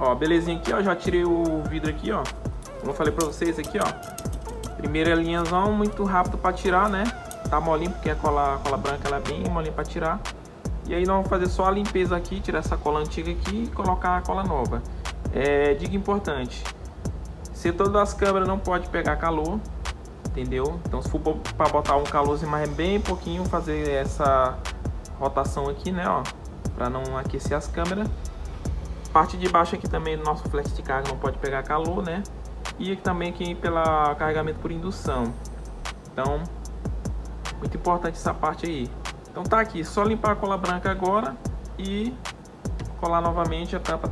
Ó, belezinha aqui, ó. Já tirei o vidro aqui, ó. Como eu falei pra vocês aqui, ó. Primeira linhazão, muito rápido pra tirar, né? Tá molinho, porque a cola branca ela é bem molinha pra tirar. E aí nós vamos fazer só a limpeza aqui, tirar essa cola antiga aqui e colocar a cola nova. Dica importante: setor das câmeras não pode pegar calor, entendeu? Então se for para botar um calorzinho, mas é bem pouquinho, fazer essa rotação aqui, né, ó, para não aquecer as câmeras. Parte de baixo aqui também do nosso flex de carga não pode pegar calor, né? E aqui também aqui pela carregamento por indução. Então, muito importante essa parte aí. Então tá aqui, só limpar a cola branca agora e colar novamente a tampa.